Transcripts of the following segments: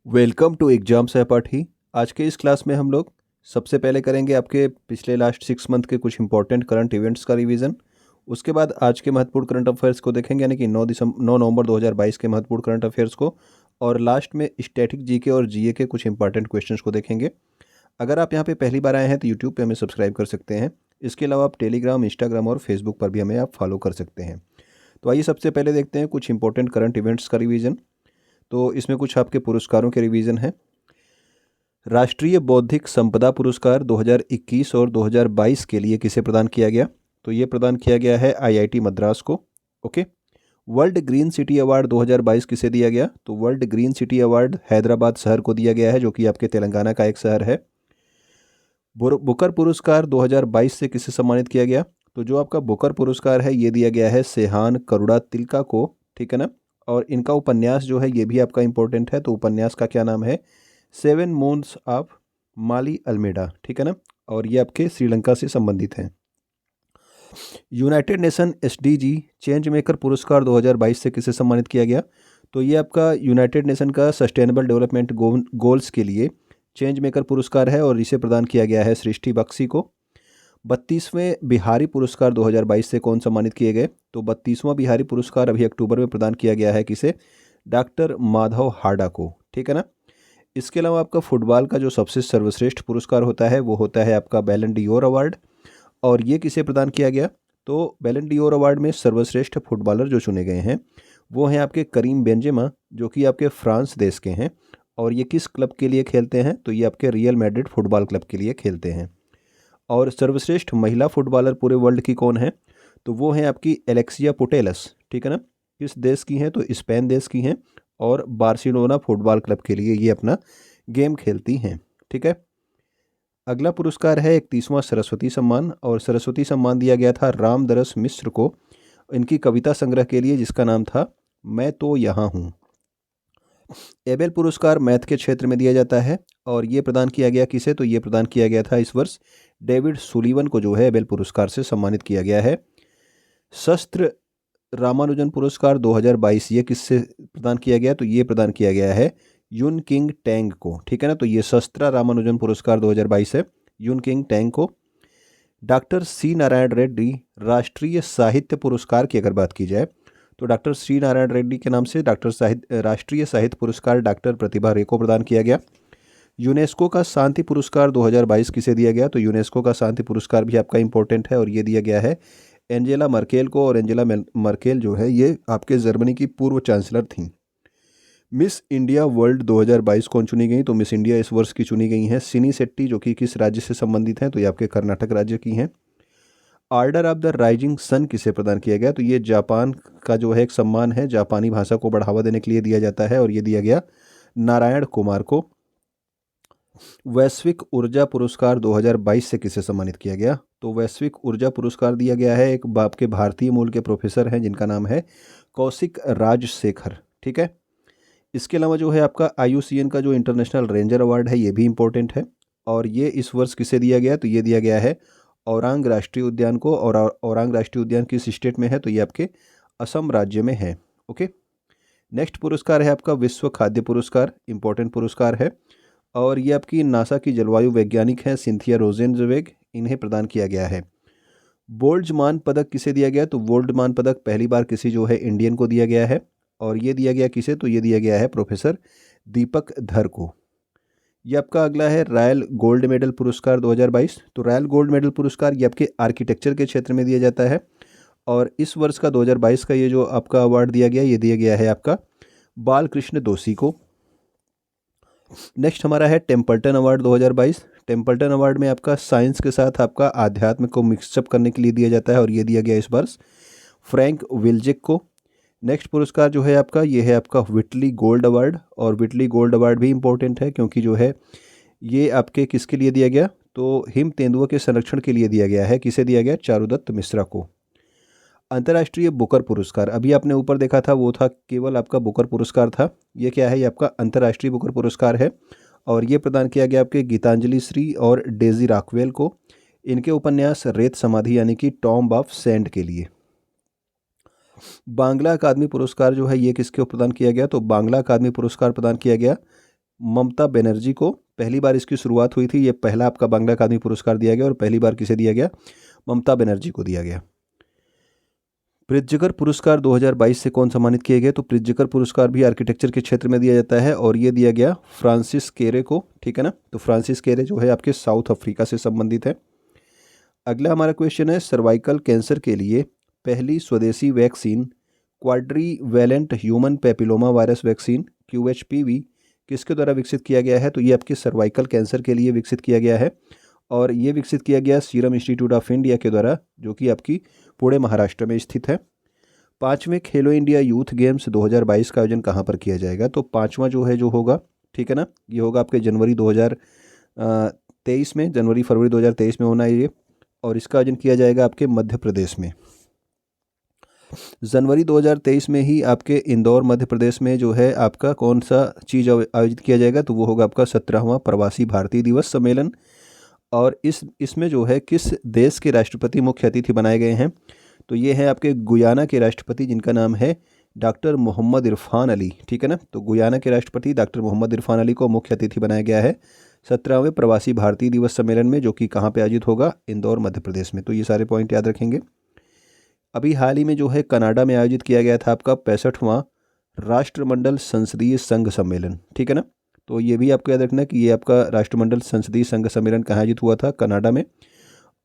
Welcome to exam सहपाठी। आज के इस क्लास में हम लोग सबसे पहले करेंगे आपके पिछले लास्ट 6 मंथ के कुछ इंपॉर्टेंट करंट इवेंट्स का रिवीजन। उसके बाद आज के महत्वपूर्ण करंट अफेयर्स को देखेंगे, यानी कि 9 नवंबर 2022 के महत्वपूर्ण करंट अफेयर्स को। और लास्ट में स्टैटिक जीके और जीए के कुछ इंपॉर्टेंट क्वेश्चंस को देखेंगे। अगर आप यहाँ पे पहली बार आए हैं तो यूट्यूब पे हमें सब्सक्राइब कर सकते हैं। इसके अलावा आप टेलीग्राम, इंस्टाग्राम और फेसबुक पर भी हमें आप फॉलो कर सकते हैं। तो आइए सबसे पहले देखते हैं कुछ इंपॉर्टेंट करंट इवेंट्स का रिवीजन। तो इसमें कुछ आपके पुरस्कारों के रिवीजन है। राष्ट्रीय बौद्धिक संपदा पुरस्कार 2021 और 2022 के लिए किसे प्रदान किया गया? तो ये प्रदान किया गया है आईआईटी मद्रास को। Okay. World green city award 2022 किसे दिया गया? तो world green city award Hyderabad शहर को दिया गया है, जो कि आपके तेलंगाना का एक शहर है। बुकर पुरस्कार 2022 से किसे सम्मानित किया गया? तो जो आपका बुकर पुरस्कार है ये दिया गया है सेहान करुणा तिलका को, ठीक है ना। और इनका उपन्यास जो है ये भी आपका इंपॉर्टेंट है। तो उपन्यास का क्या नाम है? 7 मून्स ऑफ माली अल्मेडा, ठीक है ना। और ये आपके श्रीलंका से संबंधित हैं। United nation SDG change maker पुरस्कार 2022 से किसे सम्मानित किया गया? तो ये आपका यूनाइटेड नेशन का सस्टेनेबल डेवलपमेंट गोल्स के लिए चेंज मेकर पुरस्कार है और इसे प्रदान किया गया है सृष्टि बख्शी को। 32वें बिहारी पुरस्कार 2022 से कौन सम्मानित किए गए? तो 32वां बिहारी पुरस्कार अभी अक्टूबर में प्रदान किया गया है किसे? डॉक्टर माधव हाडा को, ठीक है ना। इसके अलावा आपका फुटबॉल का जो सबसे सर्वश्रेष्ठ पुरस्कार होता है वो होता है आपका बैलन डियोर अवार्ड। और ये किसे प्रदान किया गया? तो बैलन डियोर अवार्ड में सर्वश्रेष्ठ फुटबॉलर जो चुने गए हैं वो हैं आपके करीम बेंजेमा, जो कि आपके फ्रांस देश के हैं। और ये किस क्लब के लिए खेलते हैं? तो ये आपके रियल मैड्रिड फुटबॉल क्लब के लिए खेलते हैं। और सर्वश्रेष्ठ महिला फुटबॉलर पूरे वर्ल्ड की कौन है? तो वो हैं आपकी एलेक्सिया पुटेलस, ठीक है ना। किस देश की हैं? तो स्पेन देश की हैं। और बार्सिलोना फुटबॉल क्लब के लिए ये अपना गेम खेलती हैं, ठीक है। अगला पुरस्कार है 31वां सरस्वती सम्मान। और सरस्वती सम्मान दिया गया था रामदरस मिश्र को, इनकी कविता संग्रह के लिए जिसका नाम था मैं तो यहाँ हूँ। एबेल पुरस्कार मैथ के क्षेत्र में दिया जाता है और ये प्रदान किया गया किसे? तो ये प्रदान किया गया था इस वर्ष डेविड सुलीवन को, जो है एबेल पुरस्कार से सम्मानित किया गया है। शस्त्र रामानुजन पुरस्कार 2022 ये किससे प्रदान किया गया? तो ये प्रदान किया गया है यून किंग टैंग को, ठीक है ना। तो ये शस्त्र रामानुजन पुरस्कार 2022 है यून किंग टैंग को। डॉक्टर सी नारायण रेड्डी राष्ट्रीय साहित्य पुरस्कार की अगर बात की जाए तो डॉक्टर सी नारायण रेड्डी के नाम से राष्ट्रीय साहित्य पुरस्कार डॉक्टर प्रतिभा रे को प्रदान किया गया। यूनेस्को का शांति पुरस्कार 2022 किसे दिया गया? तो यूनेस्को का शांति पुरस्कार भी आपका इंपॉर्टेंट है और ये दिया गया है एंजेला मर्केल को। और एंजेला मर्केल जो है ये आपके जर्मनी की पूर्व चांसलर थी। मिस इंडिया वर्ल्ड 2022 कौन चुनी गई? तो मिस इंडिया इस वर्ष की चुनी गई हैं सिनी शेट्टी, जो कि किस राज्य से संबंधित हैं? तो ये आपके कर्नाटक राज्य की हैं। Order of the Rising Sun किसे प्रदान किया गया? तो ये जापान का जो है एक सम्मान है, जापानी भाषा को बढ़ावा देने के लिए दिया जाता है और ये दिया गया नारायण कुमार को। वैश्विक ऊर्जा पुरस्कार 2022 से किसे सम्मानित किया गया? तो वैश्विक ऊर्जा पुरस्कार दिया गया है एक बाप के भारतीय मूल के प्रोफेसर हैं जिनका नाम है कौशिक राजशेखर, ठीक है। इसके अलावा जो है आपका IUCN का जो इंटरनेशनल रेंजर अवार्ड है ये भी इंपॉर्टेंट है और ये इस वर्ष किसे दिया गया? तो ये दिया गया है औरांग राष्ट्रीय उद्यान को। और औरांग राष्ट्रीय उद्यान किस स्टेट में है? तो ये आपके असम राज्य में है। ओके। नेक्स्ट पुरस्कार है आपका विश्व खाद्य पुरस्कार, इंपॉर्टेंट पुरस्कार है और ये आपकी नासा की जलवायु वैज्ञानिक हैं सिंथिया रोजेनजवेग, इन्हें प्रदान किया गया है। बोल्ट्जमान पदक किसे दिया गया? तो बोल्ट्जमान पदक पहली बार किसी जो है इंडियन को दिया गया है और ये दिया गया किसे? तो ये दिया गया है प्रोफेसर दीपक धर को। ये आपका अगला है रॉयल गोल्ड मेडल पुरस्कार 2022। तो रॉयल गोल्ड मेडल पुरस्कार ये आपके आर्किटेक्चर के क्षेत्र में दिया जाता है और इस वर्ष का 2022 का ये जो आपका अवार्ड दिया गया ये दिया गया है आपका बालकृष्ण दोषी को। नेक्स्ट हमारा है टेम्पल्टन अवार्ड 2022। टेम्पल्टन अवार्ड में आपका साइंस के साथ आपका आध्यात्म को मिक्सअप करने के लिए दिया जाता है और ये दिया गया इस वर्ष फ्रैंक विल्जेक को। नेक्स्ट पुरस्कार जो है आपका ये है आपका विटली गोल्ड अवार्ड और विटली गोल्ड अवार्ड भी इंपॉर्टेंट है क्योंकि जो है ये आपके किसके लिए दिया गया? तो हिम तेंदुआ के संरक्षण के लिए दिया गया है। किसे दिया गया? चारुदत्त मिश्रा को। अंतर्राष्ट्रीय बुकर पुरस्कार अभी आपने ऊपर देखा था वो था केवल आपका बुकर पुरस्कार था, ये क्या है? ये आपका अंतर्राष्ट्रीय बुकर पुरस्कार है और ये प्रदान किया गया आपके गीतांजलि श्री और डेजी रॉकवेल को, इनके उपन्यास रेत समाधि यानी कि टॉम्ब ऑफ सैंड के लिए। बांग्ला अकादमी पुरस्कार जो है ये किसके प्रदान किया गया? तो बांग्ला अकादमी पुरस्कार प्रदान किया गया ममता बनर्जी को पहली बार इसकी शुरुआत हुई थी। ये पहला आपका बांग्ला अकादमी पुरस्कार दिया गया और पहली बार किसे दिया गया? ममता बनर्जी को दिया गया। प्रित्जकर पुरस्कार 2022 से कौन सम्मानित किए गए? तो प्रित्जकर पुरस्कार भी आर्किटेक्चर के क्षेत्र में दिया जाता है और ये दिया गया फ्रांसिस केरे को, ठीक है ना। तो फ्रांसिस केरे जो है आपके साउथ अफ्रीका से संबंधित है। अगला हमारा क्वेश्चन है, सर्वाइकल कैंसर के लिए पहली स्वदेशी vaccine quadrivalent human papilloma virus vaccine QHPV किसके द्वारा विकसित किया गया है? तो ये आपके सर्वाइकल कैंसर के लिए विकसित किया गया है और ये विकसित किया गया सीरम इंस्टीट्यूट ऑफ इंडिया के द्वारा, जो कि आपकी पुणे महाराष्ट्र में स्थित है। 5वें खेलो इंडिया यूथ गेम्स 2022 का आयोजन कहाँ पर किया जाएगा? तो 5वां जो है जो होगा, ठीक है ना, ये होगा आपके जनवरी 2023 में, जनवरी फरवरी 2023 में होना है ये, और इसका आयोजन किया जाएगा आपके मध्य प्रदेश में। जनवरी 2023 में ही आपके इंदौर मध्य प्रदेश में जो है आपका कौन सा चीज़ आयोजित किया जाएगा? तो वो होगा आपका 17वां प्रवासी भारतीय दिवस सम्मेलन। और इसमें जो है किस देश के राष्ट्रपति मुख्य अतिथि बनाए गए हैं? तो ये है आपके गुयाना के राष्ट्रपति, जिनका नाम है डॉक्टर मोहम्मद इरफान अली, ठीक है ना। तो गुयाना के राष्ट्रपति डॉक्टर मोहम्मद इरफान अली को मुख्य अतिथि बनाया गया है 17वें प्रवासी भारतीय दिवस सम्मेलन में, जो कि कहाँ पे आयोजित होगा? इंदौर मध्य प्रदेश में। तो ये सारे पॉइंट याद रखेंगे। अभी हाल ही में जो है कनाडा में आयोजित किया गया था आपका 65वां राष्ट्रमंडल संसदीय संघ सम्मेलन, ठीक है ना। तो ये भी आपको याद रखना कि ये आपका राष्ट्रमंडल संसदीय संघ सम्मेलन कहाँ आयोजित हुआ था? कनाडा में।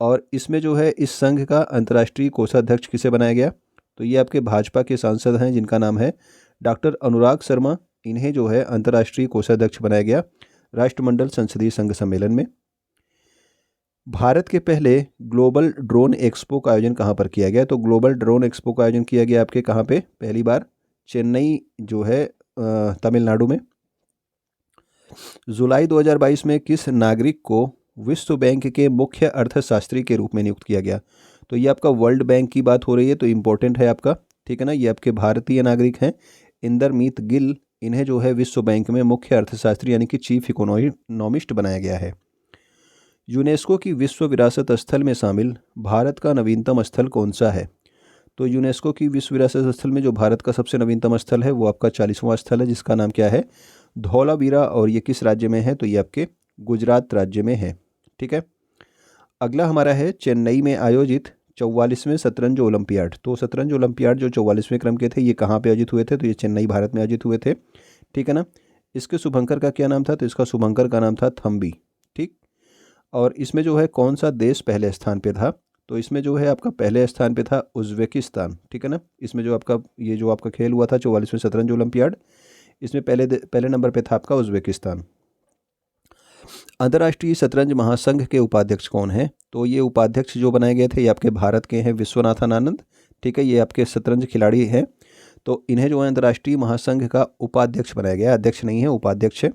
और इसमें जो है इस संघ का अंतर्राष्ट्रीय कोषाध्यक्ष किसे बनाया गया? तो ये आपके भाजपा के सांसद हैं, जिनका नाम है डॉक्टर अनुराग शर्मा। इन्हें जो है अंतर्राष्ट्रीय कोषाध्यक्ष बनाया गया राष्ट्रमंडल संसदीय संघ सम्मेलन में। भारत के पहले ग्लोबल ड्रोन एक्सपो का आयोजन कहाँ पर किया गया? तो ग्लोबल ड्रोन एक्सपो का आयोजन किया गया आपके कहाँ पे? पहली बार चेन्नई जो है तमिलनाडु में। जुलाई 2022 में किस नागरिक को विश्व बैंक के मुख्य अर्थशास्त्री के रूप में नियुक्त किया गया? तो ये आपका वर्ल्ड बैंक की बात हो रही है, तो इम्पोर्टेंट है आपका, ठीक है ना। ये आपके भारतीय नागरिक हैं इंदरमीत गिल। इन्हें जो है विश्व बैंक में मुख्य अर्थशास्त्री यानी कि चीफ इकोनॉमिस्ट बनाया गया है। यूनेस्को की विश्व विरासत स्थल में शामिल भारत का नवीनतम स्थल कौन सा है? तो यूनेस्को की विश्व विरासत स्थल में जो भारत का सबसे नवीनतम स्थल है वो आपका 40वां स्थल है, जिसका नाम क्या है? धौलावीरा। और ये किस राज्य में है? तो ये आपके गुजरात राज्य में है, ठीक है। अगला हमारा है चेन्नई में आयोजित 44वें शतरंज ओलंपियाड। तो शतरंज ओलंपियाड जो 44वें क्रम के थे, ये कहाँ पे आयोजित हुए थे? तो ये चेन्नई भारत में आयोजित हुए थे, ठीक है ना। इसके शुभंकर का क्या नाम था? तो इसका शुभंकर का नाम था थम्बी, ठीक। और इसमें जो है कौन सा देश पहले स्थान पे था? तो इसमें जो है आपका पहले स्थान पे था उज़्बेकिस्तान, ठीक है ना। इसमें जो आपका ये जो आपका खेल हुआ था 44वें शतरंज ओलंपियाड, इसमें पहले नंबर पे था आपका उज़्बेकिस्तान। अंतर्राष्ट्रीय शतरंज महासंघ के उपाध्यक्ष कौन है? तो ये उपाध्यक्ष जो बनाए गए थे ये आपके भारत के हैं विश्वनाथन आनंद, ठीक है। ये आपके शतरंज खिलाड़ी हैं, तो इन्हें जो है अंतर्राष्ट्रीय महासंघ का उपाध्यक्ष बनाया गया, अध्यक्ष नहीं है, उपाध्यक्ष है।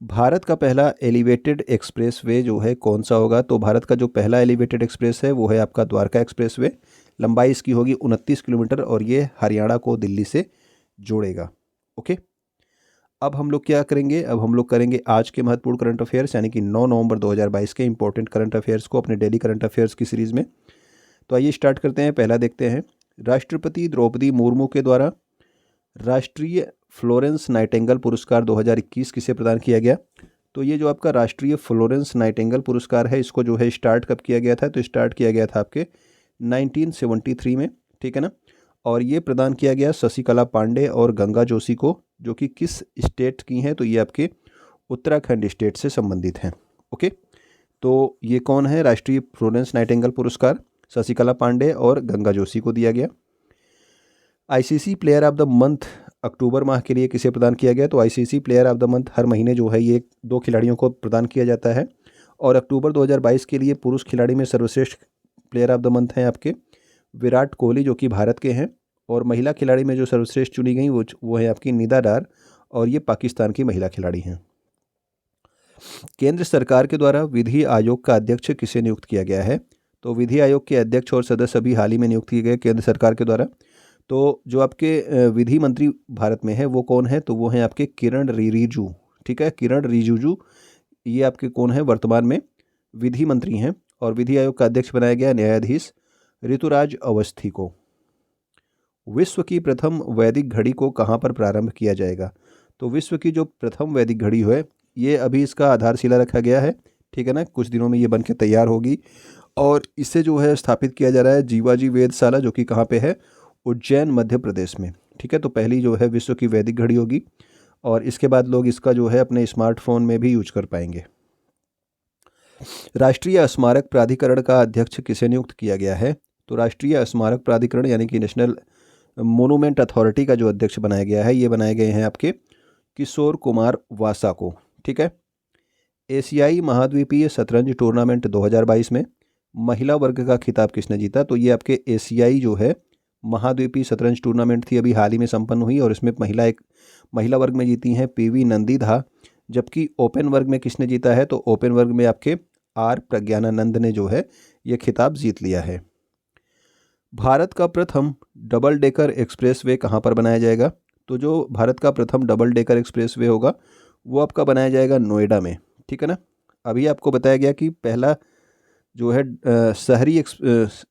भारत का पहला एलिवेटेड एक्सप्रेस वे जो है कौन सा होगा? तो भारत का जो पहला एलिवेटेड एक्सप्रेस है वो है आपका द्वारका एक्सप्रेस वे। लंबाई इसकी होगी 29 किलोमीटर और ये हरियाणा को दिल्ली से जोड़ेगा। ओके, अब हम लोग क्या करेंगे? अब हम लोग करेंगे आज के महत्वपूर्ण करंट अफेयर्स, यानी कि 9 नवंबर 2022 के इंपॉर्टेंट करंट अफेयर्स को अपने डेली करंट अफेयर्स की सीरीज़ में। तो आइए स्टार्ट करते हैं। पहला देखते हैं, राष्ट्रपति द्रौपदी मुर्मू के द्वारा राष्ट्रीय फ्लोरेंस नाइटिंगेल पुरस्कार 2021 किसे प्रदान किया गया? तो ये जो आपका राष्ट्रीय फ्लोरेंस नाइटिंगेल पुरस्कार है, इसको जो है स्टार्ट कब किया गया था? तो स्टार्ट किया गया था आपके 1973 में, ठीक है ना। और ये प्रदान किया गया शशिकला पांडे और गंगा जोशी को, जो कि किस स्टेट की हैं? तो ये आपके उत्तराखंड स्टेट से संबंधित हैं। ओके, तो ये कौन है? राष्ट्रीय फ्लोरेंस नाइटिंगेल पुरस्कार शशिकला पांडे और गंगा जोशी को दिया गया। ICC player of the month अक्टूबर माह के लिए किसे प्रदान किया गया? तो ICC player of the month हर महीने जो है ये 2 खिलाड़ियों को प्रदान किया जाता है, और अक्टूबर 2022 के लिए पुरुष खिलाड़ी में सर्वश्रेष्ठ प्लेयर ऑफ द मंथ हैं आपके विराट कोहली, जो कि भारत के हैं, और महिला खिलाड़ी में जो सर्वश्रेष्ठ चुनी गई वो है आपकी निदा डार, और ये पाकिस्तान की महिला खिलाड़ी हैं। केंद्र सरकार के द्वारा विधि आयोग का अध्यक्ष किसे नियुक्त किया गया है? तो विधि आयोग के अध्यक्ष और सदस्य अभी हाल ही में नियुक्त किए गए केंद्र सरकार के द्वारा। तो जो आपके विधि मंत्री भारत में है वो कौन है? तो वो हैं आपके किरण रिजिजू, ठीक है। किरण रिजिजू ये आपके कौन है? वर्तमान में विधि मंत्री हैं, और विधि आयोग का अध्यक्ष बनाया गया न्यायाधीश ऋतुराज अवस्थी को। विश्व की प्रथम वैदिक घड़ी को कहाँ पर प्रारंभ किया जाएगा? तो विश्व की जो प्रथम वैदिक घड़ी है ये अभी इसका आधारशिला रखा गया है, ठीक है ना। कुछ दिनों में ये बन के तैयार होगी और इसे जो है स्थापित किया जा रहा है जीवाजी वेधशाला, जो कि कहाँ पे है, उज्जैन मध्य प्रदेश में, ठीक है। तो पहली जो है विश्व की वैदिक घड़ी होगी और इसके बाद लोग इसका जो है अपने स्मार्टफोन में भी यूज कर पाएंगे। राष्ट्रीय स्मारक प्राधिकरण का अध्यक्ष किसे नियुक्त किया गया है? तो राष्ट्रीय स्मारक प्राधिकरण यानी कि नेशनल मोनूमेंट अथॉरिटी का जो अध्यक्ष बनाया गया है, ये बनाए गए हैं आपके किशोर कुमार वासा को, ठीक है। एशियाई महाद्वीपीय शतरंज टूर्नामेंट 2022 में महिला वर्ग का खिताब किसने जीता? तो ये आपके एशियाई जो है महाद्वीपीय शतरंज टूर्नामेंट थी, अभी हाल ही में संपन्न हुई और इसमें महिला वर्ग में जीती हैं पीवी नंदीधा। जबकि ओपन वर्ग में किसने जीता है? तो ओपन वर्ग में आपके आर प्रज्ञानानंद ने जो है ये खिताब जीत लिया है। भारत का प्रथम डबल डेकर एक्सप्रेसवे कहाँ पर बनाया जाएगा? तो जो भारत का प्रथम डबल डेकर एक्सप्रेसवे होगा वो आपका बनाया जाएगा नोएडा में, ठीक है ना। अभी आपको बताया गया कि पहला जो है शहरी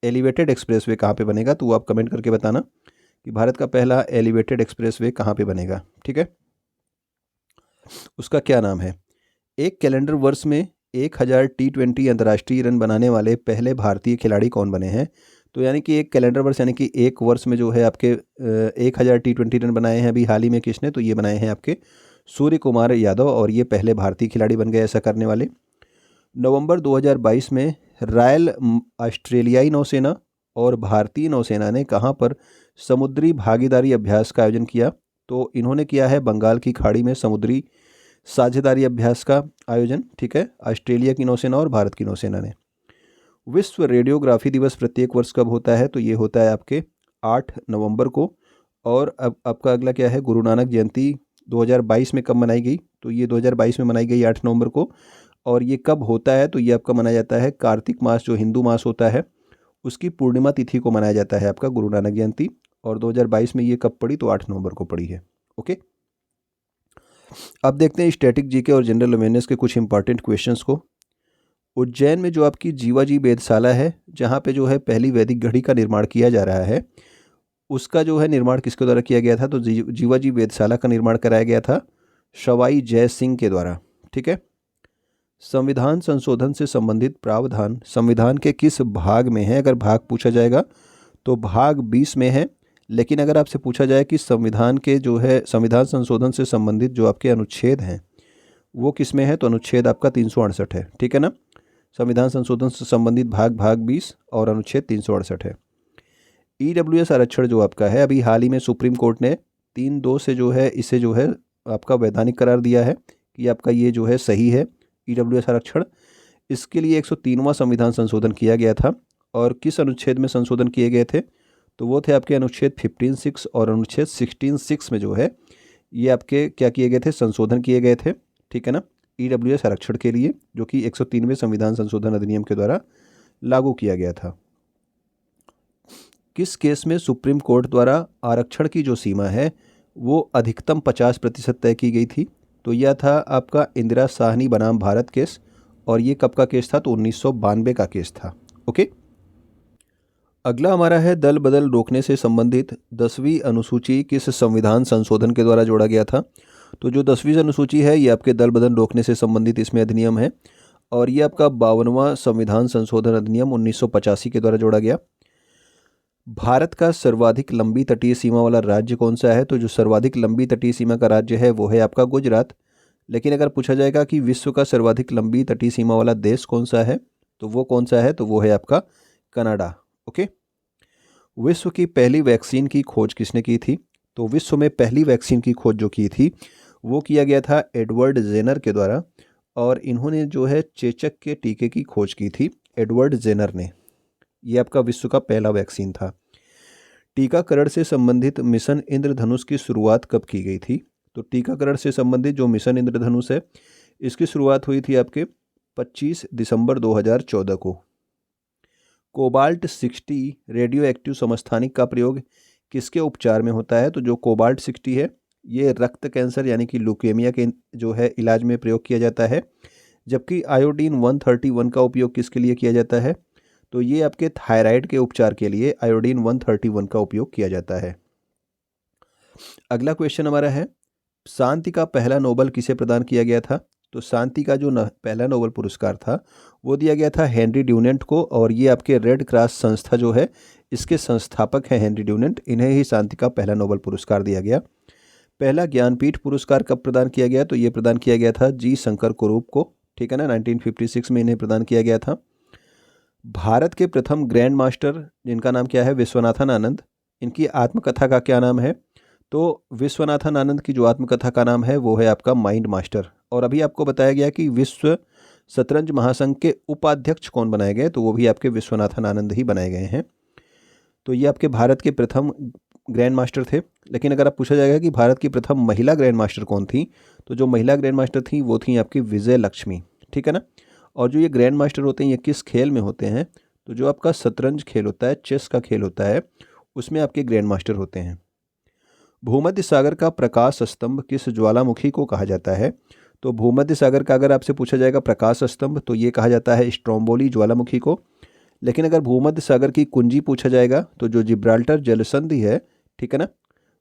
एलिवेटेड एक्सप्रेसवे कहाँ पे बनेगा, तो वो आप कमेंट करके बताना कि भारत का पहला एलिवेटेड एक्सप्रेसवे कहाँ पे बनेगा, ठीक है। उसका क्या नाम है? एक कैलेंडर वर्ष में 1000 T20 अंतर्राष्ट्रीय रन बनाने वाले पहले भारतीय खिलाड़ी कौन बने हैं? तो यानी कि एक कैलेंडर वर्ष यानी कि एक वर्ष में जो है आपके 1000 T20 रन बनाए हैं अभी हाल ही में किसने? तो ये बनाए हैं आपके सूर्य कुमार यादव और ये पहले भारतीय खिलाड़ी बन गए ऐसा करने वाले। नवंबर 2022 में रॉयल ऑस्ट्रेलियाई नौसेना और भारतीय नौसेना ने कहाँ पर समुद्री भागीदारी अभ्यास का आयोजन किया? तो इन्होंने किया है बंगाल की खाड़ी में समुद्री साझेदारी अभ्यास का आयोजन, ठीक है, ऑस्ट्रेलिया की नौसेना और भारत की नौसेना ने। विश्व रेडियोग्राफी दिवस प्रत्येक वर्ष कब होता है? तो ये होता है आपके 8 नवंबर को। और अब आपका अगला क्या है? गुरु नानक जयंती 2022 में कब मनाई गई? तो ये 2022 में मनाई गई 8 नवंबर को। और ये कब होता है? तो ये आपका मनाया जाता है कार्तिक मास, जो हिंदू मास होता है उसकी पूर्णिमा तिथि को मनाया जाता है आपका गुरु नानक जयंती। और 2022 में ये कब पड़ी? तो 8 नवंबर को पड़ी है, ओके। अब देखते हैं स्टैटिक जीके और जनरल अवेयरनेस के कुछ इंपॉर्टेंट क्वेश्चंस को। उज्जैन में जो आपकी जीवाजी वेधशाला है, जहाँ पे जो है पहली वैदिक घड़ी का निर्माण किया जा रहा है, उसका जो है निर्माण किसके द्वारा किया गया था? तो जीवाजी वेधशाला का निर्माण कराया गया था सवाई जय सिंह के द्वारा, ठीक है। संविधान संशोधन से संबंधित प्रावधान संविधान के किस भाग में है? अगर भाग पूछा जाएगा तो भाग 20 में है। लेकिन अगर आपसे पूछा जाए कि संविधान के जो है संविधान संशोधन से संबंधित जो आपके अनुच्छेद हैं वो किस में है? तो अनुच्छेद आपका 368 है, ठीक है ना। संविधान संशोधन से संबंधित भाग 20 और अनुच्छेद 368 है। EWS आरक्षण जो आपका है, अभी हाल ही में सुप्रीम कोर्ट ने 3-2 से जो है इसे जो है आपका वैधानिक करार दिया है कि आपका ये जो है सही है EWS आरक्षण। इसके लिए 103वां संविधान संशोधन किया गया था। और किस अनुच्छेद में संशोधन किए गए थे? तो वो थे आपके अनुच्छेद 15(6) और अनुच्छेद 16(6) में जो है ये आपके क्या किए गए थे? संशोधन किए गए थे, ठीक है ना, EWS आरक्षण के लिए, जो कि 103वें संविधान संशोधन अधिनियम के द्वारा लागू किया गया था। किस केस में सुप्रीम कोर्ट द्वारा आरक्षण की जो सीमा है वो अधिकतम 50% तय की गई थी? तो यह था आपका इंदिरा साहनी बनाम भारत केस। और ये कब का केस था? तो 1992 का केस था, ओके। अगला हमारा है दल बदल रोकने से संबंधित 10वीं अनुसूची किस संविधान संशोधन के द्वारा जोड़ा गया था? तो जो 10वीं अनुसूची है ये आपके दल बदल रोकने से संबंधित इसमें अधिनियम है और ये आपका 52वां संविधान संशोधन अधिनियम 1985 के द्वारा जोड़ा गया। भारत का सर्वाधिक लंबी तटीय सीमा वाला राज्य कौन सा है? तो जो सर्वाधिक लंबी तटीय सीमा का राज्य है वो है आपका गुजरात। लेकिन अगर पूछा जाएगा कि विश्व का सर्वाधिक लंबी तटीय सीमा वाला देश कौन सा है, तो वो कौन सा है? तो वो है आपका कनाडा, ओके। विश्व की पहली वैक्सीन की खोज किसने की थी? तो विश्व में पहली वैक्सीन की खोज जो की थी वो किया गया था एडवर्ड जेनर के द्वारा। और इन्होंने जो है चेचक के टीके की खोज की थी एडवर्ड जेनर ने। ये आपका विश्व का पहला वैक्सीन था। टीकाकरण से संबंधित मिशन इंद्रधनुष की शुरुआत कब की गई थी? तो टीकाकरण से संबंधित जो मिशन इंद्रधनुष है इसकी शुरुआत हुई थी आपके 25 दिसंबर 2014 को। कोबाल्ट 60 रेडियो एक्टिव समस्थानिक का प्रयोग किसके उपचार में होता है? तो जो कोबाल्ट 60 है ये रक्त कैंसर यानी कि ल्यूकेमिया के जो है इलाज में प्रयोग किया जाता है। जबकि आयोडीन 131 का उपयोग किसके लिए किया जाता है? तो ये आपके थायराइड के उपचार के लिए आयोडीन 131 का उपयोग किया जाता है। अगला क्वेश्चन हमारा है शांति का पहला नोबेल किसे प्रदान किया गया था? तो शांति का जो पहला नोबेल पुरस्कार था वो दिया गया था हेनरी ड्यूनेंट को, और ये आपके रेड क्रॉस संस्था जो है इसके संस्थापक हैं हेनरी ड्यूनेंट, इन्हें ही शांति का पहला नोबेल पुरस्कार दिया गया। पहला ज्ञानपीठ पुरस्कार कब प्रदान किया गया? तो ये प्रदान किया गया था जी शंकर कुरूप को, ठीक है ना, 1956 में इन्हें प्रदान किया गया था। भारत के प्रथम ग्रैंड मास्टर जिनका नाम क्या है? विश्वनाथन आनंद। इनकी आत्मकथा का क्या नाम है? तो विश्वनाथन आनंद की जो आत्मकथा का नाम है वो है आपका माइंड मास्टर। और अभी आपको बताया गया कि विश्व शतरंज महासंघ के उपाध्यक्ष कौन बनाए गए? तो वो भी आपके विश्वनाथन आनंद ही बनाए गए हैं। तो ये आपके भारत के प्रथम ग्रैंड मास्टर थे। लेकिन अगर आप पूछा जाएगा कि भारत की प्रथम महिला ग्रैंड मास्टर कौन थी, तो जो महिला ग्रैंड मास्टर थी वो थी आपकी विजय लक्ष्मी, ठीक है ना। और जो ये ग्रैंड मास्टर होते हैं ये किस खेल में होते हैं? तो जो आपका शतरंज खेल होता है, चेस का खेल होता है, उसमें आपके ग्रैंड मास्टर होते हैं। भूमध्य सागर का प्रकाश स्तंभ किस ज्वालामुखी को कहा जाता है? तो भूमध्य सागर का अगर आपसे पूछा जाएगा प्रकाश स्तंभ तो ये कहा जाता है स्ट्रोम्बोली ज्वालामुखी को। लेकिन अगर भूमध्य सागर की कुंजी पूछा जाएगा तो जो जिब्राल्टर जलसंधि है, ठीक है ना,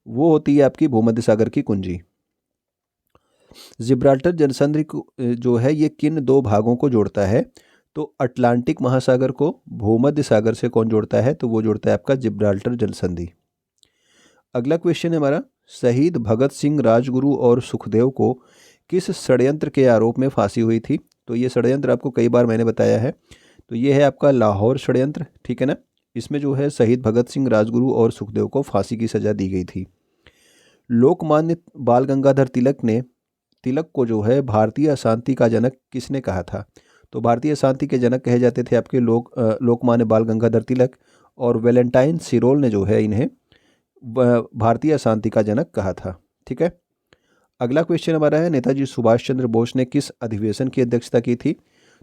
वो होती है आपकी भूमध्य सागर की कुंजी। जिब्राल्टर जलसंधि जो है ये किन दो भागों को जोड़ता है? तो अटलांटिक महासागर को भूमध्य सागर से कौन जोड़ता है? तो वो जोड़ता है आपका जिब्राल्टर जलसंधि। अगला क्वेश्चन है हमारा, शहीद भगत सिंह, राजगुरु और सुखदेव को किस षड्यंत्र के आरोप में फांसी हुई थी? तो ये षड्यंत्र आपको कई बार मैंने बताया है। तो ये है आपका लाहौर षड्यंत्र, ठीक है ना। इसमें जो है शहीद भगत सिंह, राजगुरु और सुखदेव को फांसी की सजा दी गई थी। लोकमान्य बाल गंगाधर तिलक को जो है भारतीय अशांति का जनक किसने कहा था? तो भारतीय अशांति के जनक कहे जाते थे आपके लोकमान्य बाल गंगाधर तिलक, और वैलेंटाइन सिरोल ने जो है इन्हें भारतीय अशांति का जनक कहा था, ठीक है। अगला क्वेश्चन हमारा है, नेताजी सुभाष चंद्र बोस ने किस अधिवेशन की अध्यक्षता की थी?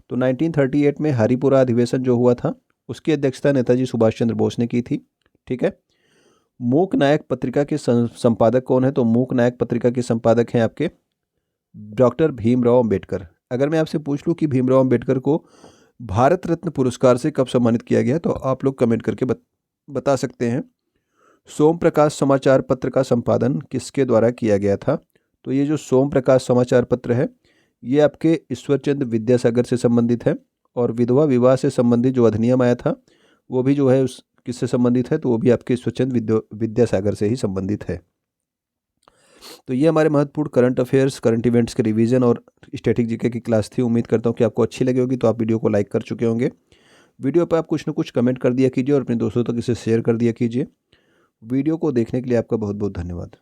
तो 1938 में हरिपुरा अधिवेशन जो हुआ था उसकी अध्यक्षता नेताजी सुभाष चंद्र बोस ने की थी, ठीक है। मूक नायक पत्रिका के संपादक कौन है? तो मूक नायक पत्रिका के संपादक हैं आपके डॉक्टर भीमराव अंबेडकर। अगर मैं आपसे पूछ लूँ कि भीमराव अंबेडकर को भारत रत्न पुरस्कार से कब सम्मानित किया गया, तो आप लोग कमेंट करके बता सकते हैं। सोम प्रकाश समाचार पत्र का संपादन किसके द्वारा किया गया था? तो ये जो सोम प्रकाश समाचार पत्र है ये आपके ईश्वरचंद विद्यासागर से संबंधित है। और विधवा विवाह से संबंधित जो अधिनियम आया था वो भी जो है उस किससे संबंधित है? तो वो भी आपके ईश्वरचंद विद्यासागर से ही संबंधित है। तो ये हमारे महत्वपूर्ण करंट अफेयर्स, करंट इवेंट्स के रिवीजन और स्टैटिक जीके की क्लास थी। उम्मीद करता हूँ कि आपको अच्छी लगी होगी। तो आप वीडियो को लाइक कर चुके होंगे, वीडियो पर आप कुछ ना कुछ कमेंट कर दिया कीजिए और अपने दोस्तों तक इसे शेयर कर दिया कीजिए। वीडियो को देखने के लिए आपका बहुत बहुत धन्यवाद।